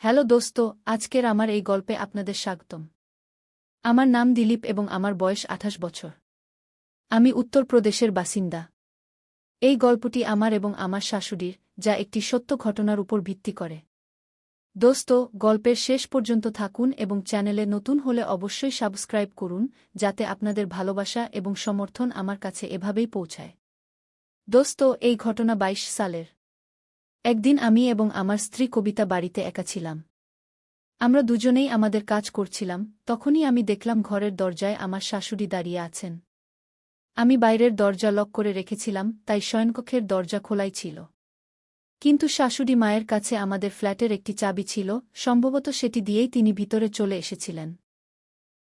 Hello দোস্ত, আজকের আমার এই গল্পে আপনাদের স্বাগতম। আমার নাম দিলীপ এবং আমার বয়স ২৮ বছর। আমি উত্তরপ্রদেশের বাসিন্দা। এই গল্পটি আমার এবং আমার শাশুড়ির, যা একটি সত্য ঘটনার উপর ভিত্তি করে। দোস্ত, গল্পের শেষ পর্যন্ত থাকুন এবং চ্যানেলে নতুন হলে অবশ্যই সাবস্ক্রাইব করুন, যাতে আপনাদের ভালোবাসা এবং সমর্থন আমার কাছে এভাবেই পৌঁছায়। দোস্ত, এই ঘটনা ২২ সালের। একদিন আমি এবং আমার স্ত্রী কবিতা বাড়িতে একা ছিলাম। আমরা দুজনেই আমাদের কাজ করছিলাম, তখনই আমি দেখলাম ঘরের দরজায় আমার শাশুড়ি দাঁড়িয়ে আছেন। আমি বাইরের দরজা লক করে রেখেছিলাম, তাই শয়নকক্ষের দরজা খোলাই ছিল। কিন্তু শাশুড়ি মায়ের কাছে আমাদের ফ্ল্যাটের একটি চাবি ছিল, সম্ভবত সেটি দিয়েই তিনি ভিতরে চলে এসেছিলেন।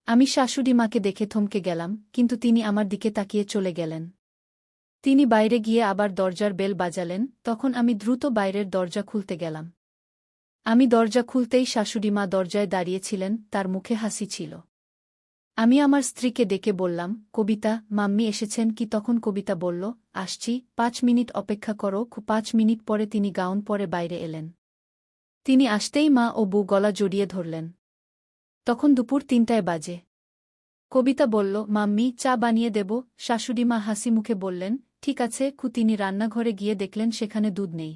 আমি শাশুড়ি মাকে দেখে থমকে গেলাম, কিন্তু তিনি আমার দিকে তাকিয়ে চলে গেলেন। তিনি বাইরে গিয়ে আবার দরজার বেল বাজালেন, তখন আমি দ্রুত বাইরের দরজা খুলতে গেলাম। আমি দরজা খুলতেই শাশুড়িমা দরজায় দাঁড়িয়েছিলেন, তার মুখে হাসি ছিল। আমি আমার স্ত্রীকে ডেকে বললাম, কবিতা, মাম্মি এসেছেন কি? তখন কবিতা বলল, আসছি, ৫ মিনিট অপেক্ষা করো। ৫ মিনিট পরে তিনি গাউন পরে বাইরে এলেন। তিনি আসতেই মা ও বউ গলা জড়িয়ে ধরলেন। তখন দুপুর ৩টায় বাজে। কবিতা বলল, মাম্মি, চা বানিয়ে দেব? শাশুড়িমা হাসি মুখে বললেন, ঠিক আছে। তিনি রান্নাঘরে গিয়ে দেখলেন সেখানে দুধ নেই।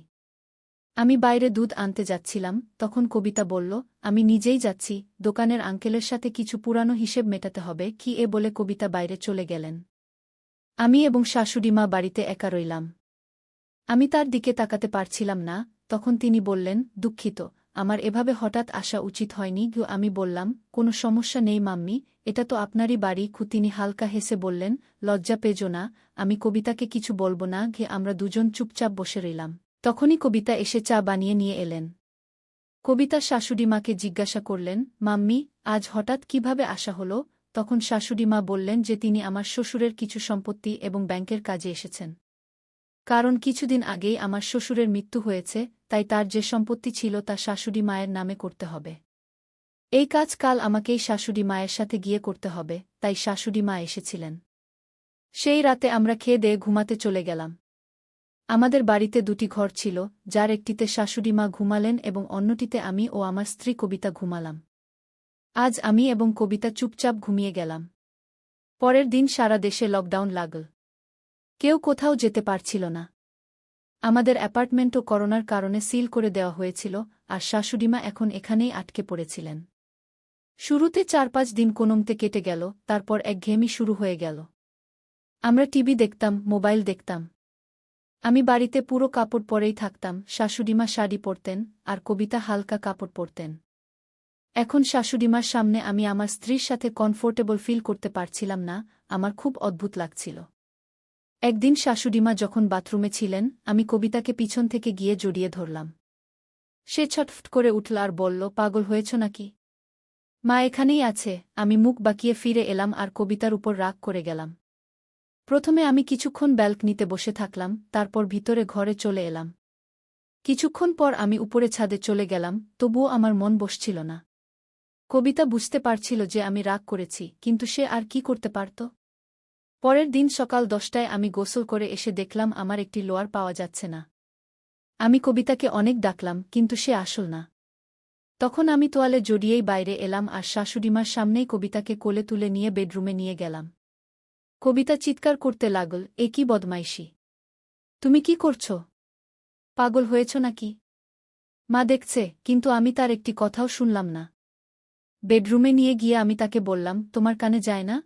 আমি বাইরে দুধ আনতে যাচ্ছিলাম, তখন কবিতা বলল, আমি নিজেই যাচ্ছি, দোকানের আঙ্কেলের সাথে কিছু পুরানো হিসেব মেটাতে হবে। কি এ বলে কবিতা বাইরে চলে গেলেন। আমি এবং শাশুড়িমা বাড়িতে একা রইলাম। আমি তার দিকে তাকাতে পারছিলাম না। তখন তিনি বললেন, দুঃখিত, আমার এভাবে হঠাৎ আসা উচিত হয়নি। আমি বললাম, কোনো সমস্যা নেই মাম্মি, এটা তো আপনারই বাড়ি। তিনি হালকা হেসে বললেন, লজ্জা পেজো না, আমি কবিতাকে কিছু বলবো না। আমরা দুজন চুপচাপ বসে রইলাম। তখনই কবিতা এসে চা বানিয়ে নিয়ে এলেন। কবিতা শাশুড়িমাকে জিজ্ঞাসা করলেন, মাম্মি, আজ হঠাৎ কিভাবে আসা হলো? তখন শাশুড়িমা বললেন যে তিনি আমার শ্বশুরের কিছু সম্পত্তি এবং ব্যাংকের কাজে এসেছেন। কারণ কিছুদিন আগেই আমার শ্বশুরের মৃত্যু হয়েছে, তাই তার যে সম্পত্তি ছিল তা শাশুড়ি মায়ের নামে করতে হবে। এই কাজ কাল আমাকেই শাশুড়ি মায়ের সাথে গিয়ে করতে হবে, তাই শাশুড়ি মা এসেছিলেন। সেই রাতে আমরা খেয়ে দেয়ে ঘুমাতে চলে গেলাম। আমাদের বাড়িতে দুটি ঘর ছিল, যার একটিতে শাশুড়িমা ঘুমালেন এবং অন্যটিতে আমি ও আমার স্ত্রী কবিতা ঘুমালাম। আজ আমি এবং কবিতা চুপচাপ ঘুমিয়ে গেলাম। পরের দিন সারা দেশে লকডাউন লাগল। কেউ কোথাও যেতে পারছিল না। আমাদের অ্যাপার্টমেন্টও করোনার কারণে সিল করে দেওয়া হয়েছিল, আর শাশুড়িমা এখন এখানেই আটকে পড়েছিলেন। শুরুতে ৪-৫ দিন কোনোমতে কেটে গেল, তারপর একঘেয়েমি শুরু হয়ে গেল। আমরা টিভি দেখতাম, মোবাইল দেখতাম। আমি বাড়িতে পুরো কাপড় পরেই থাকতাম, শাশুড়িমা শাড়ি পরতেন, আর কবিতা হালকা কাপড় পরতেন। এখন শাশুড়িমার সামনে আমি আমার স্ত্রীর সাথে কমফোর্টেবল ফিল করতে পারছিলাম না, আমার খুব অদ্ভুত লাগছিল। একদিন শাশুড়িমা যখন বাথরুমে ছিলেন, আমি কবিতাকে পিছন থেকে গিয়ে জড়িয়ে ধরলাম। সে ছটফট করে উঠল আর বলল, পাগল হয়েছ নাকি? মা এখানেই আছে। আমি মুখ বাঁকিয়ে ফিরে এলাম আর কবিতার উপর রাগ করে গেলাম। প্রথমে আমি কিছুক্ষণ ব্যালকনিতে বসে থাকলাম, তারপর ভিতরে ঘরে চলে এলাম। কিছুক্ষণ পর আমি উপরে ছাদে চলে গেলাম, তবুও আমার মন বসছিল না। কবিতা বুঝতে পারছিল যে আমি রাগ করেছি, কিন্তু সে আর কি করতে পারত? পরের দিন সকাল ১০টায় আমি গোসল করে এসে দেখলাম আমার একটি লোয়ার পাওয়া যাচ্ছে না। আমি কবিতাকে অনেক ডাকলাম, কিন্তু সে আসল না। তখন আমি তোয়ালে জড়িয়েই বাইরে এলাম আর শাশুড়িমার সামনেই কবিতাকে কোলে তুলে নিয়ে বেডরুমে নিয়ে গেলাম। কবিতা চিৎকার করতে লাগল, এ কি বদমাইশি! তুমি কি করছ? পাগল হয়েছ নাকি? মা দেখছে, কিন্তু আমি তার একটি কথাও শুনলাম না। বেডরুমে নিয়ে গিয়ে আমি তাকে বললাম, তোমার কানে যায় না?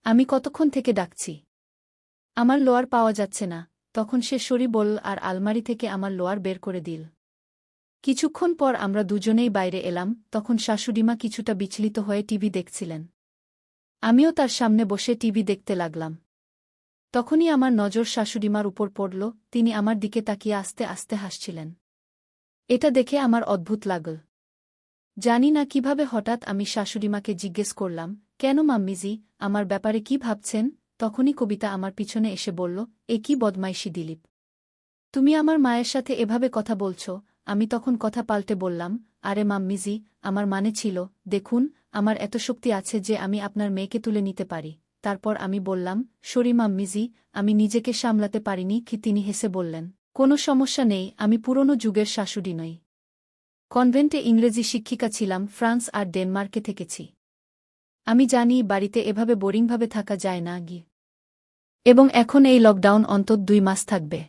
আমি কতক্ষণ থেকে ডাকছি। আমার লোয়ার পাওয়া যাচ্ছে না। তখন সে সরি বলল আর আলমারি থেকে আমার লোয়ার বের করে দিল। কিছুক্ষণ পর আমরা দুজনেই বাইরে এলাম, তখন শাশুড়িমা কিছুটা বিচলিত হয়ে টিভি দেখছিলেন। আমিও তার সামনে বসে টিভি দেখতে লাগলাম। তখনই আমার নজর শাশুড়িমার উপর পড়ল, তিনি আমার দিকে তাকিয়ে আস্তে আস্তে হাসছিলেন। এটা দেখে আমার অদ্ভুত লাগল। জানি না কিভাবে হঠাৎ আমি শাশুড়িমাকে জিজ্ঞেস করলাম, কেন মাম্মিজি, আমার ব্যাপারে কি ভাবছেন? তখনই কবিতা আমার পিছনে এসে বলল, এ কি বদমাইশি দিলীপ! তুমি আমার মায়ের সাথে এভাবে কথা বলছ। আমি তখন কথা পাল্টে বললাম, আরে মাম্মিজি, আমার মানে ছিল, দেখুন, আমার এত শক্তি আছে যে আমি আপনার মেয়েকে তুলে নিতে পারি। তারপর আমি বললাম, সরি মাম্মিজি, আমি নিজেকে সামলাতে পারিনি। তিনি হেসে বললেন, কোনো সমস্যা নেই, আমি পুরনো যুগের শাশুড়ি নই। কনভেন্টে ইংরেজি শিক্ষিকা ছিলাম, ফ্রান্স আর ডেনমার্কে থেকেছি। আমি জানি বাড়িতে এভাবে বোরিংভাবে থাকা যায় না গিয়ে। এবং এখন এই লকডাউন অন্তত 2 মাস থাকবে।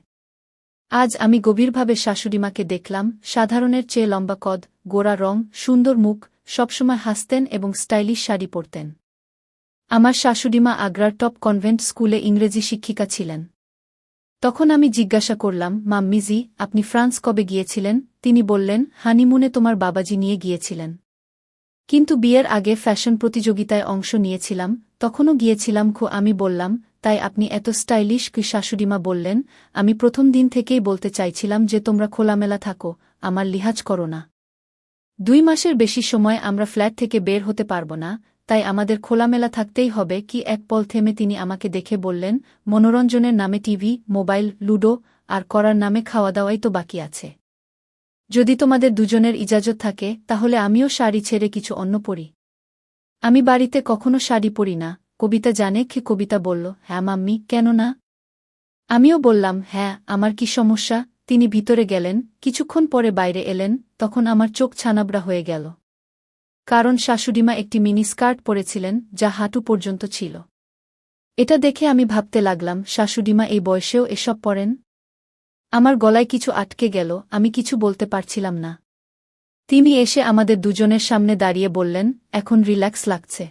আজ আমি গভীরভাবে শাশুড়িমাকে দেখলাম, সাধারণের চেয়ে লম্বা কদ, গোরা রং, সুন্দর মুখ, সবসময় হাসতেন এবং স্টাইলিশ শাড়ি পরতেন। আমার শাশুড়িমা আগ্রার টপ কনভেন্ট স্কুলে ইংরেজি শিক্ষিকা ছিলেন। তখন আমি জিজ্ঞাসা করলাম, মাম্মিজি, আপনি ফ্রান্স কবে গিয়েছিলেন? তিনি বললেন, হানিমুনে তোমার বাবাজি নিয়ে গিয়েছিলেন। কিন্তু বিয়ের আগে ফ্যাশন প্রতিযোগিতায় অংশ নিয়েছিলাম, তখনও গিয়েছিলাম। আমি বললাম, তাই আপনি এত স্টাইলিশ কি? শাশুড়িমা বললেন, আমি প্রথম দিন থেকেই বলতে চাইছিলাম যে তোমরা খোলামেলা থাকো, আমার লিহাজ করো না। 2 মাসের বেশি সময় আমরা ফ্ল্যাট থেকে বের হতে পারব না, তাই আমাদের খোলামেলা থাকতেই হবে। কি এক পল থেমে তিনি আমাকে দেখে বললেন, মনোরঞ্জনের নামে টিভি, মোবাইল, লুডো আর করার নামে খাওয়া দাওয়াই তো বাকি আছে। যদি তোমাদের দুজনের ইজাজত থাকে তাহলে আমিও শাড়ি ছেড়ে কিছু অন্য পরি। আমি বাড়িতে কখনো শাড়ি পরি না। কবিতা জানে কি? কবিতা বলল, হ্যাঁ মাম্মি, কেন না? আমিও বললাম, হ্যাঁ, আমার কি সমস্যা? তিনি ভিতরে গেলেন, কিছুক্ষণ পরে বাইরে এলেন, তখন আমার চোখ ছানাবড়া হয়ে গেল। কারণ শাশুড়িমা একটি মিনি স্কার্ট পরেছিলেন, যা হাঁটু পর্যন্ত ছিল। এটা দেখে আমি ভাবতে লাগলাম, শাশুড়িমা এই বয়সেও এসব পরেন? আমার গলায় কিছু আটকে গেল, আমি কিছু বলতে পারছিলাম না। তিনি এসে আমাদের দুজনের সামনে দাঁড়িয়ে বললেন, এখন রিল্যাক্স লাগছে?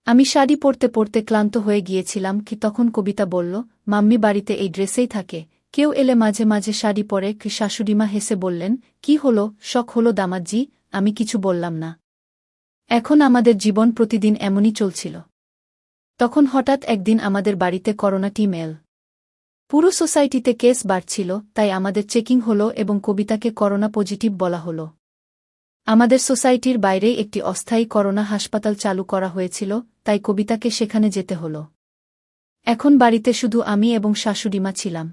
আমি শাড়ি পরতে পরতে ক্লান্ত হয়ে গিয়েছিলাম। কি তখন কবিতা বলল, মাম্মি বাড়িতে এই ড্রেসেই থাকে, কেউ এলে মাঝে মাঝে শাড়ি পরে। কি শাশুড়িমা হেসে বললেন, কি হলো, শখ হলো দামাজ্জি? আমি কিছু বললাম না। এখন আমাদের জীবন প্রতিদিন এমনই চলছিল। তখন হঠাৎ একদিন আমাদের বাড়িতে করোনা টিম এল। পুরো সোসাইটিতে কেস বাড়ছিল, তাই আমাদের চেকিং হলো এবং কবিতাকে করোনা পজিটিভ বলা হলো। আমাদের সোসাইটির বাইরেই একটি অস্থায়ী করোনা হাসপাতাল চালু করা হয়েছিল, তাই কবিতাকে সেখানে যেতে হলো। এখন বাড়িতে শুধু আমি এবং শাশুড়িমা ছিলাম।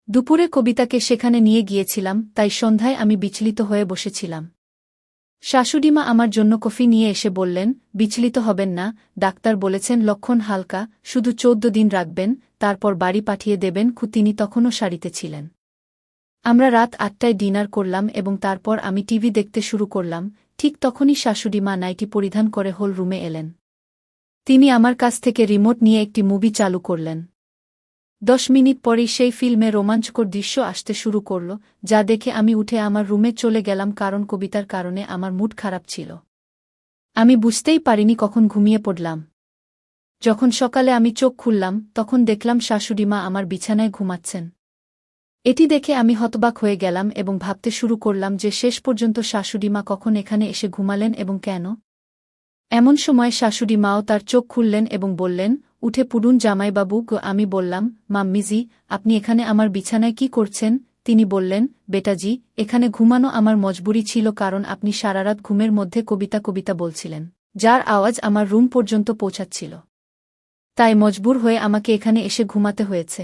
দুপুরে কবিতাকে সেখানে নিয়ে গিয়েছিলাম, তাই সন্ধ্যায় আমি বিচলিত হয়ে বসেছিলাম। শাশুড়িমা আমার জন্য কফি নিয়ে এসে বললেন, বিচলিত হবেন না, ডাক্তার বলেছেন লক্ষণ হালকা, শুধু 14 দিন রাখবেন, তারপর বাড়ি পাঠিয়ে দেবেন। তিনি তখনও শাড়িতে ছিলেন। আমরা রাত 8টায় ডিনার করলাম এবং তারপর আমি টিভি দেখতে শুরু করলাম। ঠিক তখনই শাশুড়িমা নাইটি পরিধান করে হল রুমে এলেন। তিনি আমার কাছ থেকে রিমোট নিয়ে একটি মুভি চালু করলেন। 10 মিনিট পরেই সেই ফিল্মে রোমাঞ্চকর দৃশ্য আসতে শুরু করল, যা দেখে আমি উঠে আমার রুমে চলে গেলাম, কারণ কবিতার কারণে আমার মুড খারাপ ছিল। আমি বুঝতেই পারিনি কখন ঘুমিয়ে পড়লাম। যখন সকালে আমি চোখ খুললাম, তখন দেখলাম শাশুড়িমা আমার বিছানায় ঘুমাচ্ছেন। এটি দেখে আমি হতবাক হয়ে গেলাম এবং ভাবতে শুরু করলাম যে শেষ পর্যন্ত শাশুড়িমা কখন এখানে এসে ঘুমালেন এবং কেন। এমন সময় শাশুড়িমাও তার চোখ খুললেন এবং বললেন, উঠে পড়ুন জামাইবাবু। আমি বললাম, মাম্মিজি, আপনি এখানে আমার বিছানায় কি করছেন? তিনি বললেন, বেটাজি, এখানে ঘুমানো আমার মজবুরি ছিল, কারণ আপনি সারারাত ঘুমের মধ্যে কবিতা কবিতা বলছিলেন, যার আওয়াজ আমার রুম পর্যন্ত পৌঁছাচ্ছিল। তাই মজবুর হয়ে আমাকে এখানে এসে ঘুমাতে হয়েছে।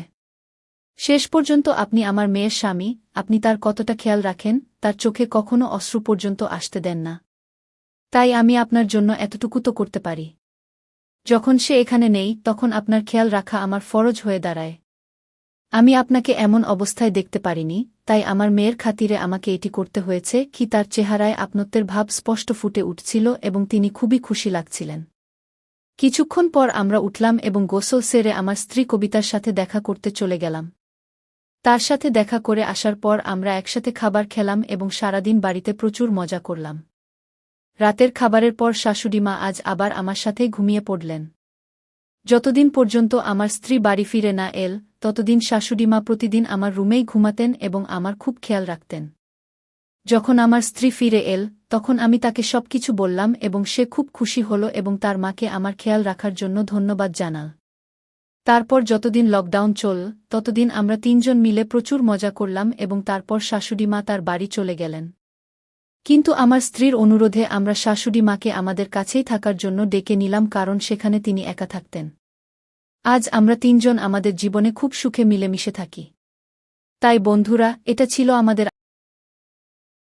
শেষ পর্যন্ত আপনি আমার মেয়ের স্বামী, আপনি তার কতটা খেয়াল রাখেন, তার চোখে কখনো অশ্রু পর্যন্ত আসতে দেন না। তাই আমি আপনার জন্য এতটুকু তো করতে পারি। যখন সে এখানে নেই, তখন আপনার খেয়াল রাখা আমার ফরজ হয়ে দাঁড়ায়। আমি আপনাকে এমন অবস্থায় দেখতে পারিনি, তাই আমার মেয়ের খাতিরে আমাকে এটি করতে হয়েছে। কি তার চেহারায় আপনত্বের ভাব স্পষ্ট ফুটে উঠছিল এবং তিনি খুবই খুশি লাগছিলেন। কিছুক্ষণ পর আমরা উঠলাম এবং গোসল সেরে আমার স্ত্রী কবিতার সাথে দেখা করতে চলে গেলাম। তার সাথে দেখা করে আসার পর আমরা একসাথে খাবার খেলাম এবং সারাদিন বাড়িতে প্রচুর মজা করলাম। রাতের খাবারের পর শাশুড়িমা আজ আবার আমার সাথেই ঘুমিয়ে পড়লেন। যতদিন পর্যন্ত আমার স্ত্রী বাড়ি ফিরে না এল, ততদিন শাশুড়িমা প্রতিদিন আমার রুমেই ঘুমাতেন এবং আমার খুব খেয়াল রাখতেন। যখন আমার স্ত্রী ফিরে এল, তখন আমি তাকে সবকিছু বললাম এবং সে খুব খুশি হল এবং তার মাকে আমার খেয়াল রাখার জন্য ধন্যবাদ জানাল। তারপর যতদিন লকডাউন চল, ততদিন আমরা 3 জন মিলে প্রচুর মজা করলাম এবং তারপর শাশুড়িমা তার বাড়ি চলে গেলেন। কিন্তু আমার স্ত্রীর অনুরোধে আমরা শাশুড়িমাকে আমাদের কাছেই থাকার জন্য ডেকে নিলাম, কারণ সেখানে তিনি একা থাকতেন। আজ আমরা 3 জন আমাদের জীবনে খুব সুখে মিলেমিশে থাকি। তাই বন্ধুরা, এটা ছিল আমাদের